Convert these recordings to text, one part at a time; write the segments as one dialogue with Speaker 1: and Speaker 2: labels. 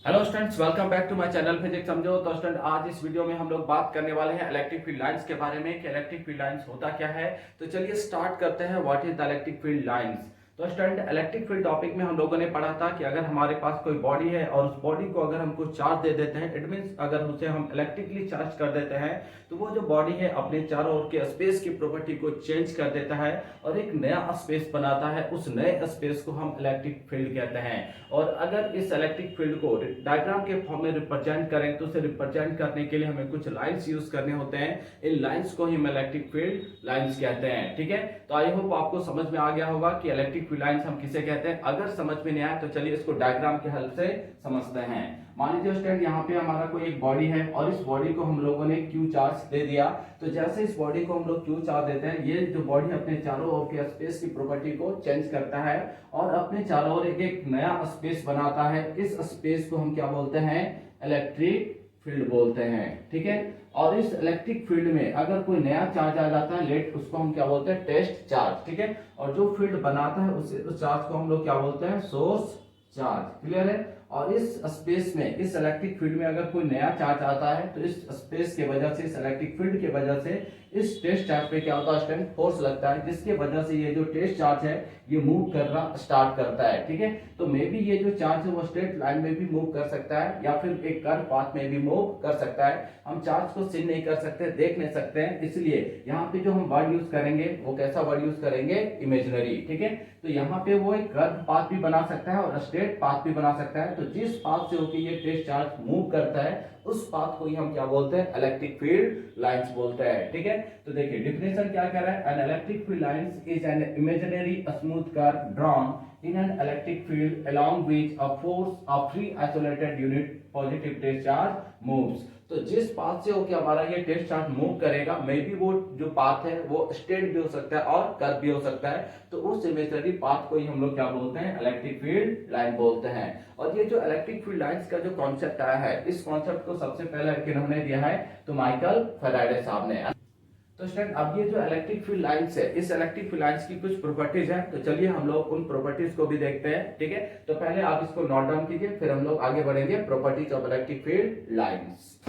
Speaker 1: Hello students, welcome back to my channel physics समझो। तो student, आज इस वीडियो में हम लोग बात करने वाले हैं इलेक्ट्रिक फील्ड लाइंस के बारे में कि इलेक्ट्रिक फील्ड लाइंस होता क्या है। तो चलिए स्टार्ट करते हैं। What is the electric field lines. तो स्टूडेंट, इलेक्ट्रिक फील्ड टॉपिक में हम लोगों ने पढ़ा था कि अगर हमारे पास कोई बॉडी है और उस बॉडी को अगर हम कुछ चार्ज दे देते हैं, इट मींस अगर उसे हम इलेक्ट्रिकली चार्ज कर देते हैं, तो वो जो बॉडी है अपने चारों ओर के स्पेस की प्रॉपर्टी को चेंज कर देता है और एक नया स्पेस बनाता है। उस नए स्पेस को हम इलेक्ट्रिक फील्ड कहते हैं। और अगर इस इलेक्ट्रिक फील्ड को डायग्राम के फॉर्म में रिप्रेजेंट करें, तो उसे रिप्रेजेंट करने के लिए हमें कुछ लाइंस यूज करने होते हैं। इन लाइंस को ही हम इलेक्ट्रिक फील्ड लाइंस कहते हैं। ठीक है, तो आई होप आपको समझ में आ गया होगा कि इलेक्ट्रिक फील्ड लाइंस हम किसे कहते हैं। अगर समझ में नहीं आया तो चलिए इसको डायग्राम की हेल्प से समझते हैं। मान लीजिए स्टूडेंट, यहाँ पे हमारा कोई एक बॉडी है और इस बॉडी को हम लोगों ने क्यू चार्ज दे दिया। तो जैसे इस बॉडी को हम लोग क्यू चार्ज देते हैं, ये जो बॉडी अपने चारों ओर के स्पेस की प्रॉपर्टी को चेंज करता है और अपने चारों ओर एक नया स्पेस बनाता है। इस स्पेस को हम क्या बोलते हैं? इलेक्ट्रिक फील्ड बोलते हैं। ठीक है, और इस इलेक्ट्रिक फील्ड में अगर कोई नया चार्ज आ जाता है, लेट, उसको हम क्या बोलते हैं? Test charge. ठीक है, और जो फील्ड बनाता है उस चार्ज को हम लोग क्या बोलते हैं? Source charge. क्लियर है। और इस स्पेस में, इस इलेक्ट्रिक फील्ड में अगर कोई नया चार्ज आता है, तो इस स्पेस के वजह से, इस इलेक्ट्रिक फील्ड के वजह से इस टेस्ट चार्ज पे क्या होता है? स्टूडेंट, फोर्स लगता है, जिसके वजह से ये जो टेस्ट चार्ज है ये मूव करना स्टार्ट करता है। ठीक है, तो मे बी ये जो चार्ज है वो स्ट्रेट लाइन में भी मूव कर सकता है या फिर एक कर्व पाथ में भी मूव कर सकता है। हम चार्ज को सी नहीं कर सकते, देख नहीं सकते हैं, इसलिए यहाँ पे जो हम वर्ड यूज करेंगे वो कैसा वर्ड यूज करेंगे? इमेजिनरी। ठीक है, तो यहाँ पे वो एक कर्व पाथ भी बना सकता है और स्ट्रेट पाथ भी बना सकता है। तो जिस पाथ से होकर ये टेस्ट चार्ज मूव करता है, उस पाथ को ही हम क्या बोलते हैं? इलेक्ट्रिक फील्ड लाइंस बोलते हैं। ठीक है, तो देखिए डिफिनेशन क्या कह रहा है? An electric field lines is an imaginary smooth curve drawn in an electric field along which a force of free isolated unit positive test charge moves। तो जिस पाथ से होकर हमारा ये टेस्ट चार्ज मूव करेगा, मे बी वो जो path है वो स्ट्रेट भी हो सकता है और कर्व भी हो सकता है। तो उस इमेजिनरी पाथ को ही हम लोग क्या बोलते हैं? इलेक्ट्रिक फील्ड लाइन बोलते हैं। और ये जो इलेक्ट्रिक फील्ड लाइंस का जो कॉन्सेप्ट आया है, इस कॉन्सेप्ट को सबसे पहले किन्होंने दिया है? तो माइकल फैराडे साहब ने। तो स्टूडेंट, अब ये जो इलेक्ट्रिक फील्ड लाइंस है, इस इलेक्ट्रिक फील्ड लाइंस की कुछ प्रॉपर्टीज हैं। तो चलिए हम लोग उन प्रॉपर्टीज को भी देखते हैं। ठीक है, तो पहले आप इसको नोट डाउन कीजिए, फिर हम लोग आगे बढ़ेंगे। Properties of electric field lines.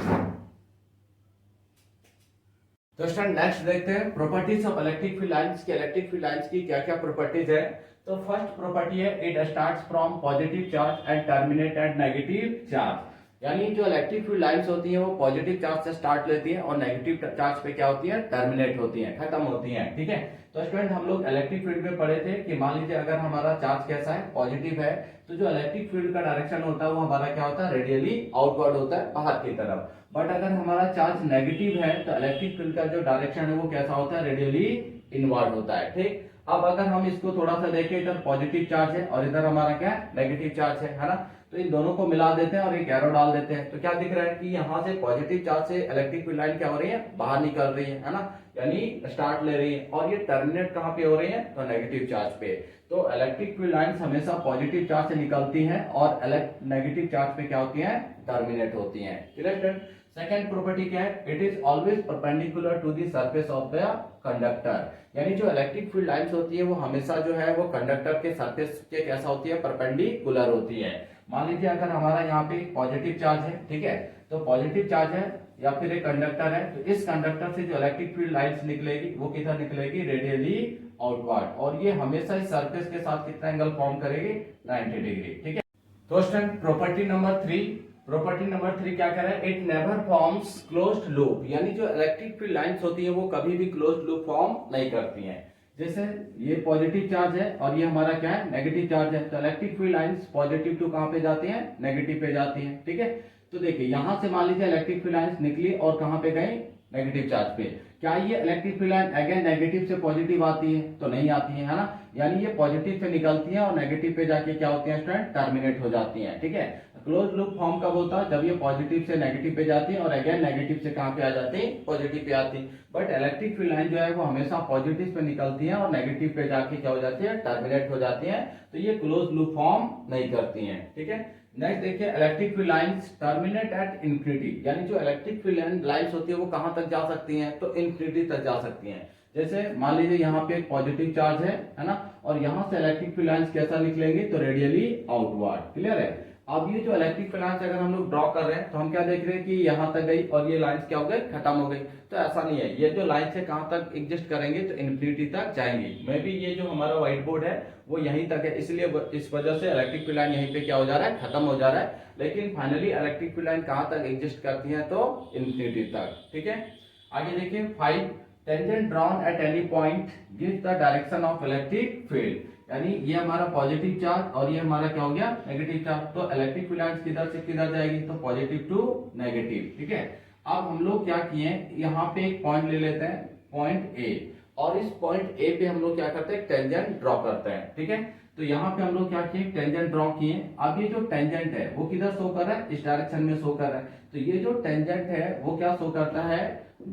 Speaker 1: तो स्टूडेंट, नेक्स्ट देखते हैं properties of electric field lines की। इलेक्ट्रिक फील्ड लाइंस की क्या क्या प्रॉपर्टीज है। तो फर्स्ट प्रॉपर्टी है, it starts from positive charge and terminate at negative charge. यानी जो इलेक्ट्रिक फील्ड लाइंस होती हैं वो पॉजिटिव चार्ज से स्टार्ट लेती हैं और नेगेटिव चार्ज पे क्या होती है? टर्मिनेट होती हैं, खत्म होती हैं। ठीक है, तो स्टूडेंट हम लोग इलेक्ट्रिक फील्ड में पढ़े थे कि मान लीजिए अगर हमारा चार्ज कैसा है? पॉजिटिव है, तो जो इलेक्ट्रिक फील्ड का डायरेक्शन होता है वो हमारा क्या होता है? रेडियली आउटवर्ड होता है, बाहर की तरफ। बट अगर हमारा चार्ज नेगेटिव है तो इलेक्ट्रिक फील्ड का जो डायरेक्शन है वो कैसा होता है? रेडियली इनवर्ड होता है। ठीक, अब अगर हम इसको थोड़ा सा देखें, इधर पॉजिटिव चार्ज है और इधर हमारा क्या? नेगेटिव चार्ज है ना। तो इन दोनों को मिला देते हैं और एक एरो डाल देते हैं, तो क्या दिख रहा है कि यहाँ से पॉजिटिव चार्ज से इलेक्ट्रिक फील्ड लाइन क्या हो रही है? बाहर निकल रही है ना, यानी स्टार्ट ले रही है। और ये टर्मिनेट कहाँ पे हो रही है? तो नेगेटिव चार्ज पे। तो इलेक्ट्रिक फील्ड लाइंस हमेशा पॉजिटिव चार्ज से निकलती हैं और नेगेटिव चार्ज पे क्या होती हैं? टर्मिनेट होती हैं। क्लियर? सेकेंड प्रॉपर्टी क्या है? It is always perpendicular to the surface of the conductor. यानी जो इलेक्ट्रिक फील्ड लाइंस होती है वो हमेशा जो है वो कंडक्टर के सरफेस के कैसा होती है? परपेंडिकुलर होती है। मान लीजिए अगर हमारा यहाँ पे पॉजिटिव चार्ज है, ठीक है, तो पॉजिटिव चार्ज है या फिर एक कंडक्टर है, तो इस कंडक्टर से जो इलेक्ट्रिक फील्ड लाइंस निकलेगी वो किधर निकलेगी? Radially outward. और ये हमेशा इस सरफेस के साथ कितना एंगल फॉर्म करेगी? 90 डिग्री। ठीक है, तो स्टूडेंट प्रॉपर्टी नंबर 3 क्या कह रहा है? It never forms closed loop. यानी जो इलेक्ट्रिक फील्ड लाइंस होती है वो कभी भी क्लोज्ड लूप फॉर्म नहीं करती हैं। जैसे ये पॉजिटिव चार्ज है और ये हमारा क्या है? नेगेटिव चार्ज है, तो electric field lines positive to कहां पे जाती हैं? नेगेटिव पे जाती हैं। ठीक है, तो देखिए यहां से मान लीजिए इलेक्ट्रिक फील्ड लाइंस निकली और कहां पे गई? नेगेटिव चार्ज पे। क्या ये electric field line again negative से पॉजिटिव आती है? तो नहीं आती है ना। यानी ये पॉजिटिव से निकलती है और नेगेटिव पे जाके क्या होती है? स्टूडेंट, टर्मिनेट हो जाती है। ठीक है, क्लोज लूप फॉर्म कब होता है? जब ये पॉजिटिव से नेगेटिव पे जाती है और अगेन नेगेटिव से कहां पे आ जाती है? पॉजिटिव पे आती है। बट इलेक्ट्रिक फील्ड लाइन जो है वो हमेशा पॉजिटिव पे निकलती है और नेगेटिव पे जाके क्या हो जाती है? टर्मिनेट हो जाती है। तो ये क्लोज लूप फॉर्म नहीं करती है। ठीक है, नेक्स्ट देखिए, electric field lines terminate at infinity. यानी जो इलेक्ट्रिक फील्ड लाइंस होती है वो कहां तक जा सकती हैं? तो इंफिनिटी तक जा सकती हैं। जैसे मान लीजिए यहाँ पे एक पॉजिटिव चार्ज है ना, और यहाँ से इलेक्ट्रिक फील्ड लाइंस कैसा निकलेंगे? तो रेडियली आउटवर्ड। क्लियर है। अब ये जो इलेक्ट्रिक फील्ड लाइंस अगर हम लोग ड्रॉ कर रहे हैं तो हम क्या देख रहे हैं कि यहाँ तक गई और ये लाइंस क्या हो गई, खत्म हो गई। तो ऐसा नहीं है, ये जो लाइंस है कहाँ तक एग्जिस्ट करेंगे, तो इन्फिनिटी तक जाएंगी। मे बी ये जो हमारा व्हाइट बोर्ड है वो यहीं तक है, इसलिए इस वजह से इलेक्ट्रिक फील्ड लाइन यहीं पे क्या हो जा रहा है, खत्म हो जा रहा है। लेकिन फाइनली इलेक्ट्रिक फील्ड लाइन कहाँ तक एग्जिस्ट करती है, तो इन्फिनिटी तक। ठीक है, आगे देखिए 5 tangent drawn at any point gives the direction of electric field. यानी ये हमारा पॉजिटिव चार्ज और ये हमारा क्या हो गया, नेगेटिव चार्ज। तो इलेक्ट्रिक फील्ड लाइंस किधर से किधर जाएगी, तो पॉजिटिव टू नेगेटिव। ठीक है, अब हम लोग क्या किए, यहाँ पे एक पॉइंट ले लेते हैं, पॉइंट ए, और इस पॉइंट ए पे हम लोग क्या करते हैं, टेंजेंट ड्रॉ करते हैं। ठीक है, तो यहाँ पे हम लोग क्या किए, टेंजेंट ड्रॉ किए। अब ये जो टेंजेंट है वो किधर शो कर रहा है, इस डायरेक्शन में शो कर रहा है। तो ये जो टेंजेंट है वो क्या शो करता है,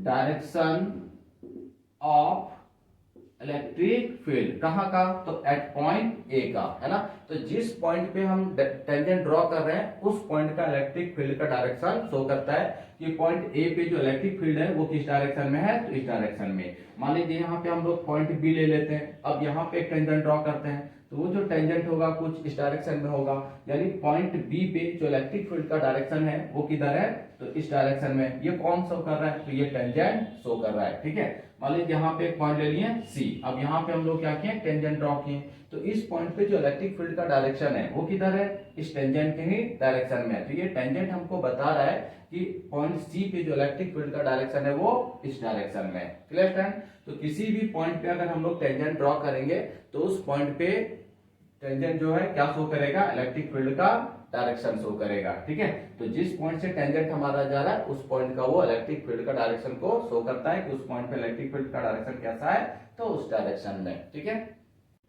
Speaker 1: डायरेक्शन ऑफ इलेक्ट्रिक फील्ड। कहाँ का, तो एट पॉइंट ए का, है ना। तो जिस पॉइंट पे हम टेंजेंट ड्रॉ कर रहे हैं उस पॉइंट का इलेक्ट्रिक फील्ड का डायरेक्शन शो करता है कि पॉइंट ए पे जो इलेक्ट्रिक फील्ड है वो किस डायरेक्शन में है, तो इस डायरेक्शन में। मान लीजिए यहाँ पे हम लोग पॉइंट बी ले लेते हैं। अब यहाँ पे एक टेंजेंट ड्रॉ करते हैं, तो वो जो टेंजेंट होगा कुछ इस डायरेक्शन में होगा, यानी पॉइंट बी पे जो इलेक्ट्रिक फील्ड का डायरेक्शन है वो किधर है, तो इस डायरेक्शन में। ये कौन शो कर रहा है, तो ये टेंजेंट शो कर रहा है। ठीक है, मान लीजिए यहाँ पे एक पॉइंट ले लिए सी। अब यहाँ पे हम लोग क्या किए, टेंजेंट ड्रॉ किए। तो इस पॉइंट पे जो इलेक्ट्रिक फील्ड का डायरेक्शन है वो किधर है, इस टेंजेंट के ही डायरेक्शन में है। तो ये टेंजेंट हमको बता रहा है कि पॉइंट सी पे जो इलेक्ट्रिक फील्ड का डायरेक्शन है वो इस डायरेक्शन में। Clear stand. तो किसी भी पॉइंट पे अगर हम लोग टेंजेंट ड्रॉ करेंगे तो उस पॉइंट पे टेंजेंट जो है क्या शो करेगा, इलेक्ट्रिक फील्ड का डायरेक्शन शो करेगा। ठीक है, तो जिस पॉइंट से टेंजेंट हमारा जा रहा है उस पॉइंट का वो इलेक्ट्रिक फील्ड का डायरेक्शन को शो करता है कि उस पॉइंट पे इलेक्ट्रिक फील्ड का डायरेक्शन कैसा है, तो उस डायरेक्शन में। ठीक है,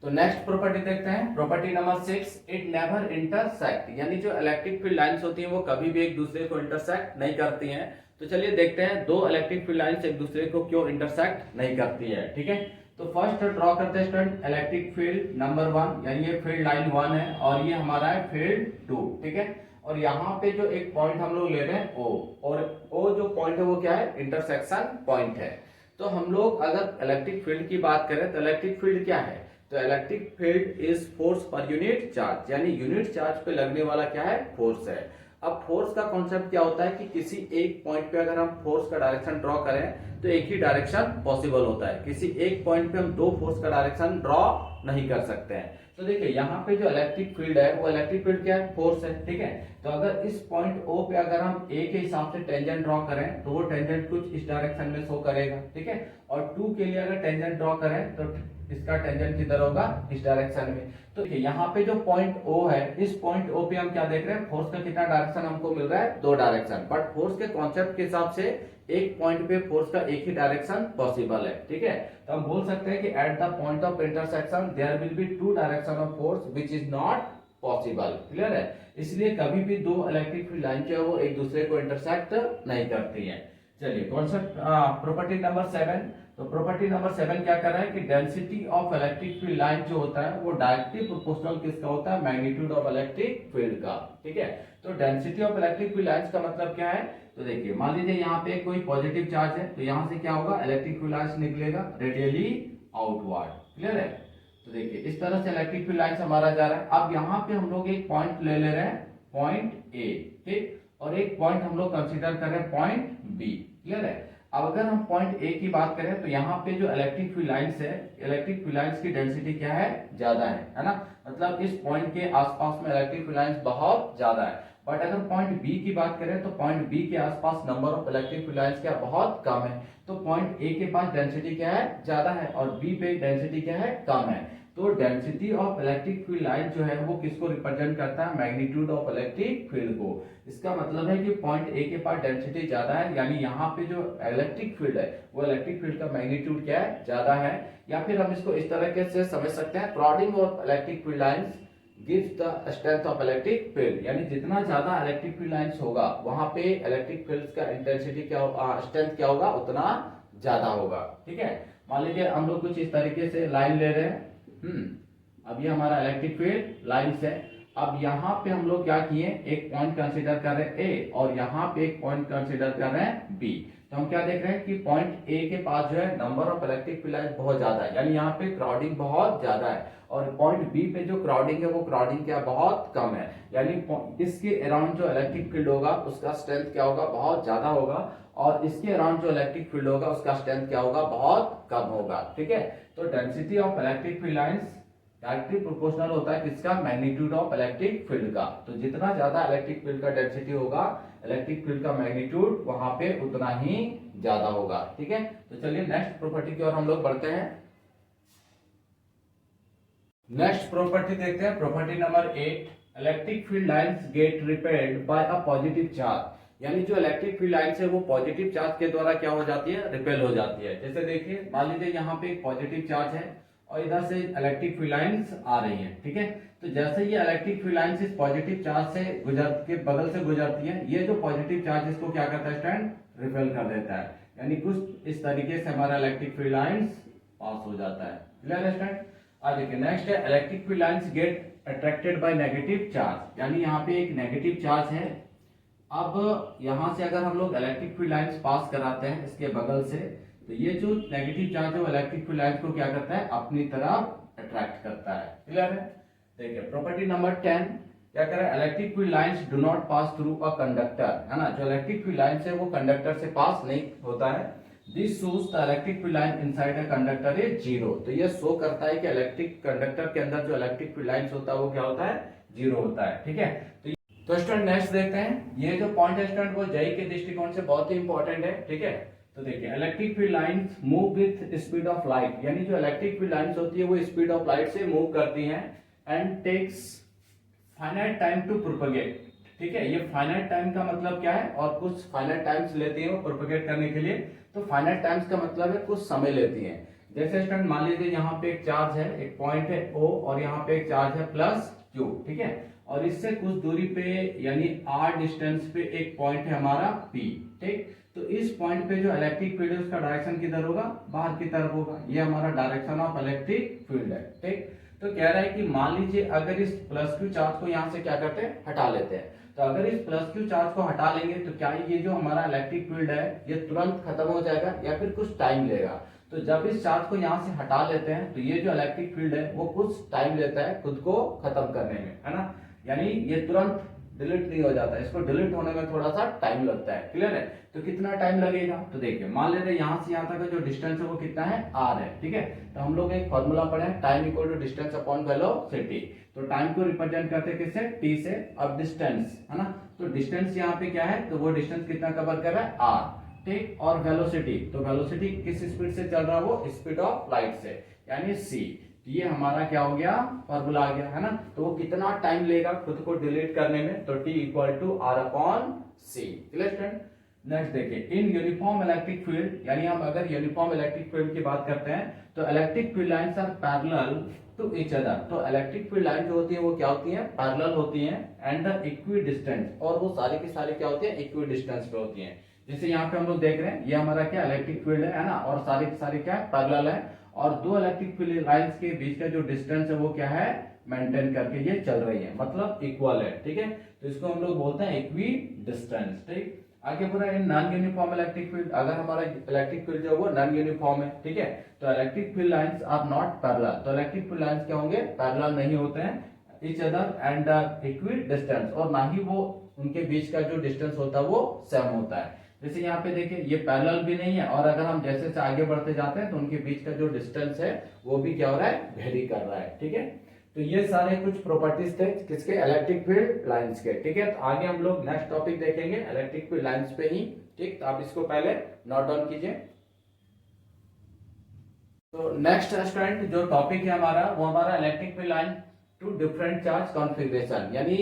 Speaker 1: तो नेक्स्ट प्रॉपर्टी देखते हैं, property number 6, it never intersect. यानी जो इलेक्ट्रिक फील्ड लाइंस होती हैं वो कभी भी एक दूसरे को इंटरसेक्ट नहीं करती हैं। तो चलिए देखते हैं दो इलेक्ट्रिक फील्ड लाइंस एक दूसरे को क्यों इंटरसेक्ट नहीं करती है। ठीक है, तो फर्स्ट ड्रॉ करते हैं स्टूडेंट इलेक्ट्रिक फील्ड नंबर 1, यानी ये फील्ड लाइन 1 है और ये हमारा है फील्ड 2। ठीक है, और यहाँ पे जो एक पॉइंट हम लोग ले रहे हैं O, और O जो पॉइंट है वो क्या है, इंटरसेक्शन पॉइंट है। तो हम लोग अगर इलेक्ट्रिक फील्ड की बात करें तो इलेक्ट्रिक फील्ड क्या है, तो electric field is force per unit charge, यानी यूनिट चार्ज पे लगने वाला क्या है, फोर्स है। अब फोर्स का कॉन्सेप्ट क्या होता है कि किसी एक पॉइंट पे अगर हम फोर्स का डायरेक्शन ड्रॉ करें तो एक ही डायरेक्शन पॉसिबल होता है, किसी एक पॉइंट पे हम दो फोर्स का डायरेक्शन ड्रॉ नहीं कर सकते हैं। तो देखिए यहाँ पे जो इलेक्ट्रिक फील्ड है वो इलेक्ट्रिक फील्ड क्या है, फोर्स है। ठीक है, तो अगर इस पॉइंट O पे अगर हम A के हिसाब से टेंजेंट ड्रॉ करें तो वो टेंजेंट कुछ इस डायरेक्शन में शो करेगा। ठीक है, और 2 के लिए अगर टेंजेंट ड्रॉ करें तो इसका टेंजेंट किधर होगा, इस डायरेक्शन में। तो यहाँ पे जो पॉइंट O है, इस पॉइंट O पे हम क्या देख रहे हैं, फोर्स का कितना डायरेक्शन हमको मिल रहा है, 2 डायरेक्शन। बट फोर्स के कॉन्सेप्ट के हिसाब से एक पॉइंट पे फोर्स का एक ही डायरेक्शन पॉसिबल है। ठीक है, तो हम बोल सकते हैं कि at the point of intersection there will be 2 direction of force which is not possible. Clear है, इसलिए कभी भी दो इलेक्ट्रिक फील्ड लाइन जो है वो एक दूसरे को इंटरसेक्ट नहीं करती है। चलिए कॉन्सेप्ट प्रॉपर्टी नंबर 7। तो प्रॉपर्टी नंबर 7 क्या कर रहा है कि density of electric field line जो होता है वो डायरेक्टली प्रोपोर्शनल किसका होता है, मैग्नीट्यूड ऑफ इलेक्ट्रिक फील्ड का। ठीक है, तो density of electric field lines का मतलब क्या है, तो देखिए मान लीजिए यहाँ पे कोई पॉजिटिव चार्ज है तो यहाँ से क्या होगा, इलेक्ट्रिक फील्ड लाइंस निकलेगा रेडियली आउटवर्ड। क्लियर है, तो देखिए इस तरह से इलेक्ट्रिक फील्ड लाइंस हमारा जा रहा है। अब यहाँ पे हम लोग एक पॉइंट ले ले रहे हैं, पॉइंट A। ठीक, और एक पॉइंट हम लोग कंसीडर कर रहे हैं पॉइंट B। क्लियर है, अब अगर हम पॉइंट A की बात करें तो यहाँ पे जो इलेक्ट्रिक फील्ड लाइंस है, इलेक्ट्रिक फील्ड लाइंस की डेंसिटी क्या है, ज्यादा है ना। मतलब इस पॉइंट के आसपास में इलेक्ट्रिक फील्ड लाइंस बहुत ज्यादा है। बट अगर पॉइंट B की बात करें तो पॉइंट B के आसपास number of electric field lines क्या बहुत कम है। तो पॉइंट A के पास डेंसिटी क्या है, ज्यादा है, और B पे डेंसिटी क्या है, कम है। तो density of electric field line जो है वो किसको रिप्रेजेंट करता है, मैग्नीट्यूड ऑफ इलेक्ट्रिक फील्ड को। इसका मतलब है कि पॉइंट A के पास डेंसिटी ज्यादा है, यानी यहाँ पे जो इलेक्ट्रिक फील्ड है वो इलेक्ट्रिक फील्ड का मैग्नीट्यूड क्या है, ज्यादा है। या फिर हम इसको इस तरह से समझ सकते हैं, crowding of electric field lines gives the strength of electric field, यानी जितना ज्यादा इलेक्ट्रिक फील्ड लाइंस होगा वहां पे इलेक्ट्रिक फील्ड का इंटेंसिटी क्या होगा, स्ट्रेंथ क्या होगा, उतना ज्यादा होगा। ठीक है, मान लीजिए हम लोग कुछ इस तरीके से लाइन ले रहे हैं। अब ये हमारा इलेक्ट्रिक फील्ड लाइंस है। अब यहाँ पे हम लोग क्या किए, एक पॉइंट कंसीडर कर रहे हैं A और यहाँ पे एक पॉइंट कंसीडर कर रहे हैं B। तो तो हम क्या देख रहे हैं कि पॉइंट ए के पास जो है number of electric field lines बहुत ज्यादा है, यानी यहाँ पे क्राउडिंग बहुत ज्यादा है, और पॉइंट बी पे जो क्राउडिंग है वो क्राउडिंग क्या बहुत कम है, यानी इसके अराउंड जो इलेक्ट्रिक फील्ड होगा उसका स्ट्रेंथ क्या होगा, बहुत ज्यादा होगा, और इसके अराउंड जो इलेक्ट्रिक फील्ड होगा उसका स्ट्रेंथ क्या होगा, बहुत कम होगा। ठीक है, तो density of electric field lines directly proportional होता है किसका, मैग्नीट्यूड ऑफ इलेक्ट्रिक फील्ड का। तो जितना ज्यादा इलेक्ट्रिक फील्ड का डेंसिटी होगा, इलेक्ट्रिक फील्ड का मैग्नीट्यूड वहां पे उतना ही ज्यादा होगा। ठीक है, तो चलिए नेक्स्ट प्रॉपर्टी की ओर हम लोग बढ़ते हैं। नेक्स्ट प्रॉपर्टी देखते हैं, property number 8, electric field lines get repelled by a positive charge, यानी जो इलेक्ट्रिक फील्ड लाइंस है वो पॉजिटिव चार्ज के द्वारा क्या हो जाती है, रिपेल हो जाती है। जैसे देखिए, मान लीजिए यहाँ पे एक पॉजिटिव चार्ज है और इधर से इलेक्ट्रिक फील्ड लाइंस आ रही है। ठीक है, तो जैसे ये इलेक्ट्रिक फील्ड लाइंस इस पॉजिटिव चार्ज से बगल से गुजरती है, ये जो पॉजिटिव चार्ज इसको क्या करता है, स्टैंड रिपेल कर देता है, यानी कुछ इस तरीके से हमारा इलेक्ट्रिक फील्ड लाइंस पास हो जाता है। क्लियर है स्टूडेंट? आज देखिए नेक्स्ट है, electric field lines get attracted by negative charge, यानी यहाँ पे एक नेगेटिव चार्ज है। अब यहाँ से अगर हम लोग इलेक्ट्रिक फील्ड लाइंस पास कराते हैं इसके बगल से, तो ये जो नेगेटिव चार्ज है वो इलेक्ट्रिक फील्ड लाइंस को क्या करता है, अपनी तरफ अट्रैक्ट करता है। क्लियर है? देखिए प्रॉपर्टी नंबर 10 क्या कर रहा है, electric field lines do not pass through a conductor, है ना, जो इलेक्ट्रिक फील्ड लाइंस है वो कंडक्टर से पास नहीं होता है। This shows the electric field line inside a conductor is zero, तो ये शो करता है कि इलेक्ट्रिक कंडक्टर के अंदर जो इलेक्ट्रिक फील्ड लाइंस होता है वो क्या होता है, जीरो होता है। ठीक है, तो स्टूडेंट नेक्स्ट देखते हैं, ये जो पॉइंट है स्टूडेंट वो जेई के दृष्टिकोण से बहुत ही इंपॉर्टेंट है। ठीक है, तो देखिए electric field lines move with speed of light, यानी जो इलेक्ट्रिक फील्ड लाइंस होती है वो स्पीड ऑफ लाइट से मूव करती हैं, and takes finite time to propagate. ठीक है, ये फाइनाइट टाइम का मतलब क्या है, और कुछ फाइनाइट टाइम्स लेती है वो प्रोपगेट करने के लिए, तो फाइनाइट टाइम्स का मतलब है कुछ समय लेती है। जैसे स्टूडेंट मान लीजिए यहाँ पे एक चार्ज है, एक पॉइंट है O, और यहाँ पे एक चार्ज है प्लस Q। ठीक है, और इससे कुछ दूरी पे यानी r डिस्टेंस पे एक पॉइंट है हमारा P। ठीक, तो इस पॉइंट पे जो इलेक्ट्रिक फील्ड है उसका डायरेक्शन किधर होगा, बाहर की तरफ होगा, ये हमारा डायरेक्शन ऑफ इलेक्ट्रिक फील्ड है। ठीक, तो कह रहा है कि मान लीजिए अगर इस प्लस क्यू चार्ज को यहाँ से क्या करते हैं, हटा लेते हैं, तो अगर इस प्लस क्यू चार्ज को हटा लेंगे तो क्या ये जो हमारा इलेक्ट्रिक फील्ड है ये तुरंत खत्म हो जाएगा या फिर कुछ टाइम लेगा। तो जब इस चार्ज को यहाँ से हटा लेते हैं तो ये जो इलेक्ट्रिक फील्ड है वो कुछ टाइम लेता है खुद को खत्म करने में, है ना, यानी ये तुरंत डिलीट नहीं हो जाता, इसको डिलीट होने में थोड़ा सा टाइम लगता है। क्लियर है? तो कितना टाइम लगेगा, तो देखिए मान लेते हैं यहाँ से यहाँ तक का जो डिस्टेंस है वो कितना है, r है। ठीक है, तो हम लोग एक फॉर्मूला पढ़े हैं, time equal to distance upon velocity. तो टाइम को रिप्रेजेंट करते हैं किससे, t से, अब डिस्टेंस, है ना, तो डिस्टेंस यहाँ पे क्या है, तो वो डिस्टेंस कितना कवर कर रहा है, r। ठीक, और वेलोसिटी, तो वेलोसिटी किस स्पीड से चल रहा है, वो स्पीड ऑफ लाइट से, यानी c। ये हमारा क्या हो गया, फॉर्मूला आ गया, है ना, तो वो कितना टाइम लेगा खुद को डिलीट करने में, तो t equal to r upon c। Clear student? Next देखिए, इन यूनिफॉर्म इलेक्ट्रिक फील्ड, यानी हम अगर यूनिफॉर्म इलेक्ट्रिक फील्ड की बात करते हैं तो electric field lines are parallel to each other, तो इलेक्ट्रिक फील्ड लाइन जो होती है वो क्या होती है, पैरेलल होती है, एंड द इक्वी डिस्टेंस, और वो सारी की सारी क्या होती है, इक्वी डिस्टेंस पे होती है। जैसे यहाँ पे हम लोग देख रहे हैं ये हमारा क्या इलेक्ट्रिक फील्ड है ना, और सारी की सारी क्या पैरेलल है, और दो इलेक्ट्रिक फील्ड लाइंस के बीच का जो डिस्टेंस है वो क्या है, मेंटेन करके ये चल रही है, मतलब इक्वल है। ठीक है, तो इसको हम लोग बोलते हैं इक्वी डिस्टेंस। ठीक, आगे पूरा in non uniform electric field, अगर हमारा इलेक्ट्रिक फील्ड जो है वो नॉन यूनिफॉर्म है, ठीक है, तो electric field lines are not parallel, तो इलेक्ट्रिक फील्ड लाइंस क्या होंगे, पैरेलल नहीं होते हैं each other and equidistant, और ना ही वो उनके बीच का जो डिस्टेंस होता है वो सेम होता है। जैसे यहाँ पे देखिए ये पैरेलल भी नहीं है, और अगर हम जैसे से आगे बढ़ते जाते हैं तो उनके बीच का जो डिस्टेंस है वो भी क्या हो रहा है, वेरी कर रहा है। ठीक है, तो ये सारे कुछ प्रॉपर्टीज थे किसके, इलेक्ट्रिक फील्ड लाइंस के। ठीक है, तो आगे हम लोग नेक्स्ट टॉपिक देखेंगे इलेक्ट्रिक फील्ड लाइंस पे ही। ठीक, तो आप इसको पहले नोट डाउन कीजिए। तो नेक्स्ट स्टूडेंट जो टॉपिक है हमारा वो हमारा electric field line to different charge configuration, यानी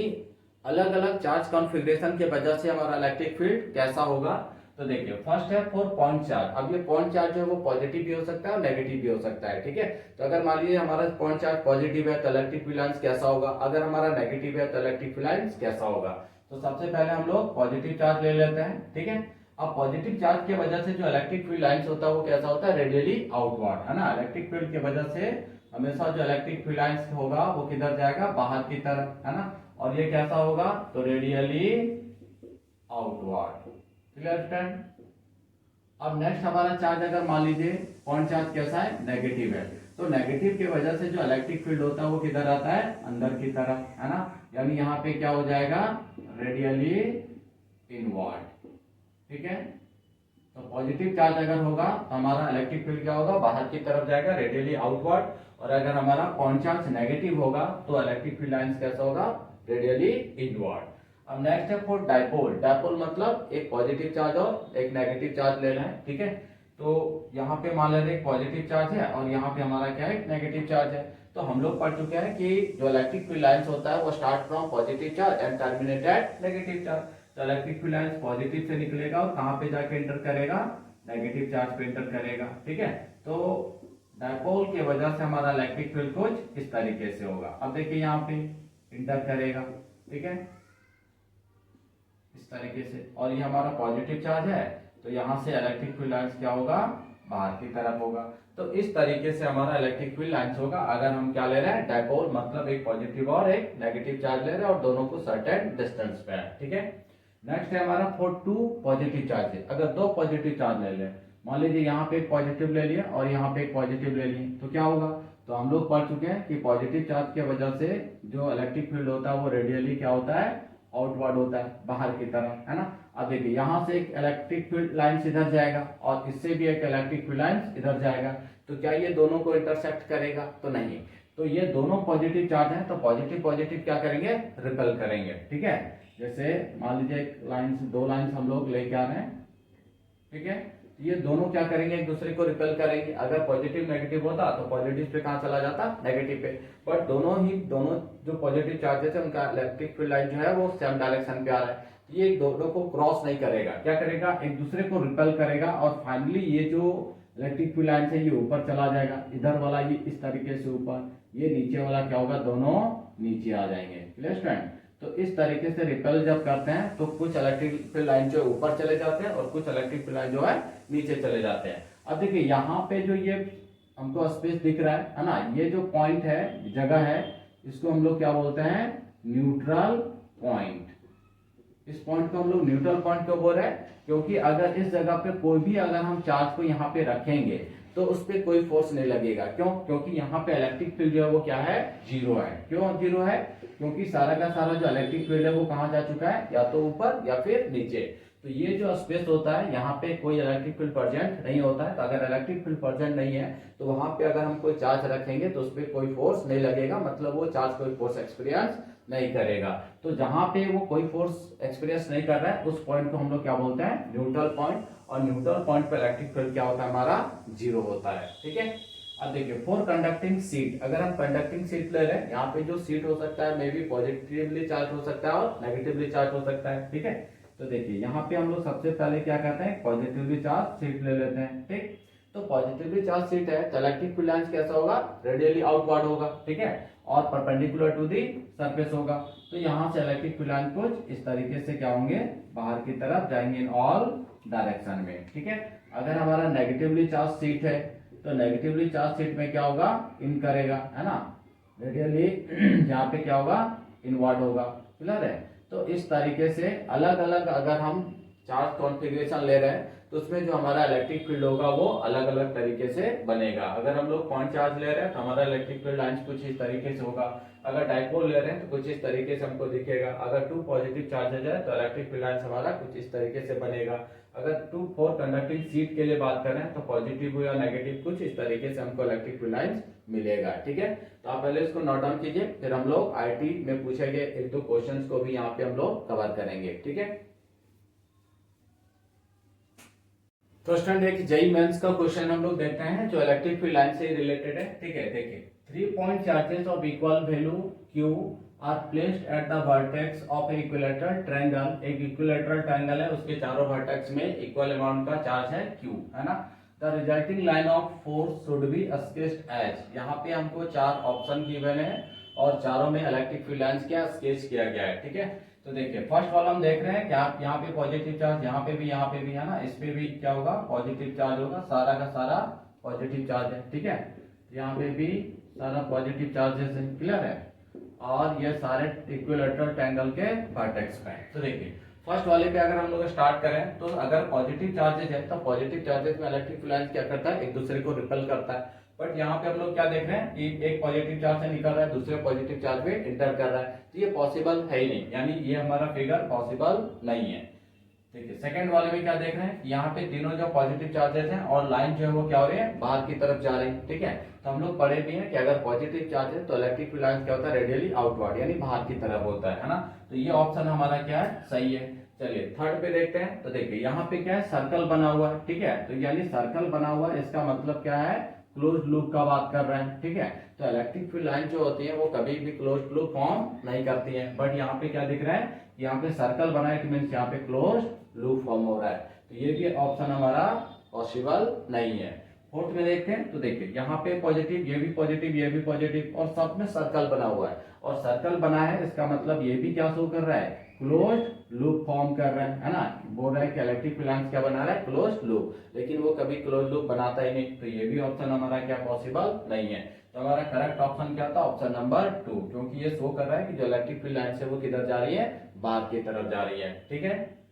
Speaker 1: अलग अलग चार्ज कॉन्फ़िगरेशन के वजह से हमारा इलेक्ट्रिक फील्ड कैसा होगा। तो देखिए फर्स्ट है फॉर पॉइंट चार्ज, अब ये पॉइंट चार्ज है वो पॉजिटिव भी हो सकता है और नेगेटिव भी हो सकता है। ठीक है, तो अगर मान लीजिए हमारा पॉइंट चार्ज पॉजिटिव है तो इलेक्ट्रिक फील्ड लाइंस कैसा होगा, अगर हमारा नेगेटिव है तो इलेक्ट्रिक फील्ड लाइंस कैसा होगा। तो सबसे पहले हम लोग पॉजिटिव चार्ज ले लेते हैं। ठीक है, अब पॉजिटिव चार्ज की वजह से जो इलेक्ट्रिक फील्ड लाइंस होता है वो कैसा होता है, रेडियली आउटवर्ड, है ना, इलेक्ट्रिक फील्ड की वजह से हमेशा जो इलेक्ट्रिक फील्ड लाइंस होगा वो किधर जाएगा, बाहर की तरफ, है ना, और ये कैसा होगा, तो रेडियली आउटवर्ड। Clear stand? अब नेक्स्ट हमारा चार्ज अगर मान लीजिए पॉइंट चार्ज कैसा है, नेगेटिव है, तो नेगेटिव की वजह से जो इलेक्ट्रिक फील्ड होता है वो किधर आता है, अंदर की तरफ, है ना। यानी यहाँ पे क्या हो जाएगा, रेडियली इनवर्ड, ठीक है। तो पॉजिटिव चार्ज अगर होगा तो हमारा इलेक्ट्रिक फील्ड क्या होगा, बाहर की तरफ जाएगा, रेडियली आउटवर्ड। और अगर हमारा पॉइंट चार्ज नेगेटिव होगा तो इलेक्ट्रिक फील्ड लाइंस कैसा होगा, रेडियली इनवर्ड। अब नेक्स्ट है फॉर डाइपोल। डाइपोल मतलब एक पॉजिटिव चार्ज और एक नेगेटिव चार्ज लेना है, ठीक है। तो यहाँ पे मान लेते हैं पॉजिटिव चार्ज है और यहाँ पे हमारा क्या है, नेगेटिव चार्ज है। तो हम लोग पढ़ चुके हैं कि जो इलेक्ट्रिक फील्ड लाइंस होता है वो start from positive charge and terminate at negative charge. तो इलेक्ट्रिक फील्ड लाइंस पॉजिटिव से निकलेगा और कहाँ पे जाके इंटर करेगा, नेगेटिव चार्ज पे इंटर करेगा, ठीक है। तो डाइपोल की वजह से हमारा इलेक्ट्रिक फील्ड कुछ इस तरीके से होगा। अब देखिए यहाँ पे इंटर करेगा, ठीक है, इस तरीके से। और ये हमारा पॉजिटिव चार्ज है तो यहाँ से इलेक्ट्रिक फील्ड लाइंस क्या होगा, बाहर की तरफ होगा। तो इस तरीके से हमारा इलेक्ट्रिक फील्ड लाइंस होगा अगर हम क्या ले रहे हैं, डाइपोल मतलब एक पॉजिटिव और एक नेगेटिव चार्ज ले रहे हैं और दोनों को सर्टेन डिस्टेंस पे है, ठीक है। नेक्स्ट है हमारा फॉर टू पॉजिटिव चार्जेस। अगर दो पॉजिटिव चार्ज ले लें, मान लीजिए यहाँ पे एक पॉजिटिव ले लिया और यहाँ पे एक पॉजिटिव ले लिए, तो क्या होगा। तो हम लोग पढ़ चुके हैं कि पॉजिटिव चार्ज की वजह से जो इलेक्ट्रिक फील्ड होता है वो रेडियली क्या होता है, आउटवर्ड होता है, बाहर की तरफ, है ना। अब देखिए यहाँ से एक इलेक्ट्रिक फील्ड लाइंस इधर जाएगा और इससे भी एक इलेक्ट्रिक फील्ड लाइंस इधर जाएगा, तो क्या ये दोनों को इंटरसेक्ट करेगा, तो नहीं। तो ये दोनों पॉजिटिव चार्ज हैं तो पॉजिटिव पॉजिटिव क्या करेंगे, रिपेल करेंगे, ठीक है। जैसे मान लीजिए एक लाइंस, दो लाइंस हम लोग लेके आ रहे हैं, ठीक है। ये दोनों क्या करेंगे, एक दूसरे को रिपेल करेंगे। अगर पॉजिटिव नेगेटिव होता तो पॉजिटिव पे कहाँ चला जाता, नेगेटिव पे। बट दोनों जो पॉजिटिव चार्जेस है उनका इलेक्ट्रिक फील्ड लाइन जो है वो सेम डायरेक्शन पे आ रहा है, ये दोनों को क्रॉस नहीं करेगा, क्या करेगा, एक दूसरे को रिपेल करेगा। और फाइनली ये जो इलेक्ट्रिक फील्ड लाइन है ये ऊपर चला जाएगा, इधर वाला ये इस तरीके से ऊपर, ये नीचे वाला क्या होगा, दोनों नीचे आ जाएंगे, क्लियर स्टूडेंट। तो इस तरीके से रिपेल जब करते हैं तो कुछ इलेक्ट्रिक फील्ड लाइन जो ऊपर चले जाते हैं और कुछ इलेक्ट्रिक फील्ड लाइन जो है नीचे चले जाते हैं। अब देखिए यहाँ पे जो ये हमको स्पेस दिख रहा है ना, ये जो पॉइंट है, जगह है, इसको हम लोग क्या बोलते हैं, न्यूट्रल पॉइंट। इस पॉइंट को हम लोग न्यूट्रल पॉइंट क्यों बोल रहे हैं, क्योंकि अगर इस जगह पे कोई भी अगर हम चार्ज को यहाँ पे रखेंगे तो उस पर कोई फोर्स नहीं लगेगा। क्यों, क्योंकि यहाँ पे इलेक्ट्रिक फील्ड जो है वो क्या है, जीरो है। क्यों जीरो है, क्योंकि सारा का सारा जो इलेक्ट्रिक फील्ड है वो कहाँ जा चुका है, या तो ऊपर या फिर नीचे। तो ये जो स्पेस होता है यहाँ पे कोई इलेक्ट्रिक फील्ड प्रेजेंट नहीं होता है। तो अगर इलेक्ट्रिक फील्ड प्रेजेंट नहीं है तो वहां पे अगर हम कोई चार्ज रखेंगे तो उस पर कोई फोर्स नहीं लगेगा, मतलब वो चार्ज कोई फोर्स एक्सपीरियंस नहीं करेगा। तो जहां पे वो कोई फोर्स एक्सपीरियंस नहीं कर रहा है उस पॉइंट को हम लोग क्या बोलते हैं, न्यूट्रल पॉइंट। और न्यूट्रल पॉइंट पे इलेक्ट्रिक फील्ड क्या होता है, हमारा जीरो होता है, ठीक है। अब देखिए फॉर कंडक्टिंग सीट, अगर हम कंडक्टिंग सीट ले रहे हैं, यहाँ पे जो सीट हो सकता है मे बी पॉजिटिवली चार्ज हो सकता है और नेगेटिवली चार्ज हो सकता है, ठीक है। तो देखिए यहाँ पे हम लोग सबसे पहले क्या करते हैं, पॉजिटिवली चार्ज सीट ले लेते हैं, ठीक। तो पॉजिटिवली चार्ज सीट है तो इलेक्ट्रिक फील्ड लाइंस कैसा होगा, रेडियली आउटवर्ड होगा, ठीक है, और परपेंडिकुलर टू दी सरफेस होगा। तो यहाँ से इलेक्ट्रिक फील्ड लाइन कुछ इस तरीके से क्या होंगे, बाहर की तरफ जाएंगे इन ऑल डायरेक्शन में, ठीक है। अगर हमारा नेगेटिवली चार्ज सीट है तो नेगेटिवली चार्ज सीट में क्या होगा, इन करेगा, है ना, रेडियली यहाँ पे क्या होगा, इनवर्ड होगा, क्लियर है। तो इस तरीके से अलग अलग अगर हम चार्ज कॉन्फ़िगरेशन ले रहे हैं तो उसमें जो हमारा इलेक्ट्रिक फील्ड होगा वो अलग अलग तरीके से बनेगा। अगर हम लोग पॉइंट चार्ज ले रहे हैं तो हमारा इलेक्ट्रिक फील्ड लाइंस कुछ इस तरीके से होगा। अगर डाइपोल ले रहे हैं तो कुछ इस तरीके से हमको दिखेगा। अगर टू पॉजिटिव चार्ज है तो इलेक्ट्रिक फील्ड लाइंस हमारा कुछ इस तरीके से बनेगा। अगर टू फोर कंडक्टिंग सीट के लिए बात करें तो पॉजिटिव या नेगेटिव कुछ इस तरीके से हमको इलेक्ट्रिक फील्ड लाइंस मिलेगा, ठीक है। तो आप पहले इसको नोट डाउन कीजिए, फिर हम लोग आईटी में पूछे गए एक दो क्वेश्चंस को भी यहाँ पे हम लोग कवर करेंगे, ठीक है। तो स्टूडेंट एक जेईई मेंस का क्वेश्चन हम लोग देखते हैं जो इलेक्ट्रिक फील्ड लाइन से रिलेटेड है, ठीक है। देखिए 3 point charges of equal value q are placed at the vertex of a equilateral triangle. एक इक्विलैटरल ट्रायंगल है, उसके चारों वर्टेक्स में इक्वल अमाउंट का चार्ज है क्यू, है ना। The resulting line of force should be sketched as. यहाँ पे हमको 4 ऑप्शन गिवन है और चारों में इलेक्ट्रिक फील्ड लाइंस क्या स्केच किया गया है, ठीक है। तो देखिए फर्स्ट वाला हम देख रहे हैं कि आप यहाँ पे पॉजिटिव चार्ज, यहाँ पे भी है ना, इस पे भी क्या होगा, पॉजिटिव चार्ज होगा, सारा का सारा पॉजिटिव चार्ज है, ठीक है। यहाँ पे भी सारा पॉजिटिव चार्जेस है, क्लियर है। और ये सारे इक्विलैटरल ट्रायंगल के वर्टेक्स पे है। तो देखिए फर्स्ट वाले पे अगर हम लोग स्टार्ट करें तो अगर पॉजिटिव चार्जेस है तो पॉजिटिव चार्जेस में इलेक्ट्रिक फील्ड लाइंस क्या करता है, एक दूसरे को रिपेल करता है। बट यहाँ पे हम लोग क्या देख रहे हैं कि एक पॉजिटिव चार्ज से निकल रहा है, दूसरे पॉजिटिव चार्ज में इंटर कर रहा है, तो ये पॉसिबल है ही नहीं, यानी ये हमारा फिगर पॉसिबल नहीं है। ठीक है, सेकंड वाले में क्या देख रहे हैं, यहाँ पे तीनों जो पॉजिटिव चार्जेस हैं और लाइन जो है वो क्या हो रही है, बाहर की तरफ जा रही है। ठीक है, तो हम लोग पढ़े भी हैं कि अगर पॉजिटिव चार्ज है तो इलेक्ट्रिक फील्ड लाइंस क्या होता है, रेडियली आउटवर्ड यानी बाहर की तरफ होता है ना। तो ये ऑप्शन हमारा क्या है, सही है। चलिए थर्ड पे देखते हैं, तो देखिए यहाँ पे क्या है, सर्कल बना हुआ है। ठीक है, तो यानी सर्कल बना हुआ है, इसका मतलब क्या है, क्लोज लूप का बात कर रहे हैं। ठीक है, तो इलेक्ट्रिक फील्ड लाइन जो होती है वो कभी भी क्लोज लूप फॉर्म नहीं करती है। बट यहाँ पे क्या दिख रहा है, यहाँ पे सर्कल बना है, इट मींस यहाँ पे क्लोज लूप फॉर्म हो रहा है, तो ये भी ऑप्शन हमारा पॉसिबल नहीं है। फोर्थ में देखते हैं, तो देखिए यहाँ पे पॉजिटिव, ये भी पॉजिटिव, ये भी पॉजिटिव और सब में सर्कल बना हुआ है, और सर्कल बना है इसका मतलब ये भी क्या शो कर रहा है, क्लोज लूप फॉर्म कर रहा है ना। बोल रहा है कि इलेक्ट्रिक फील्ड लाइंस क्या बना रहा है, क्लोज लूप, लेकिन वो कभी क्लोज लूप बनाता ही नहीं, तो ये भी ऑप्शन हमारा क्या पॉसिबल नहीं है। तो हमारा करेक्ट ऑप्शन क्या था, ऑप्शन नंबर 2, क्योंकि ये शो कर रहा है कि जो इलेक्ट्रिक फील्ड लाइंस है वो किधर जा रही है, बाहर की तरफ जा रही है। ठीक है।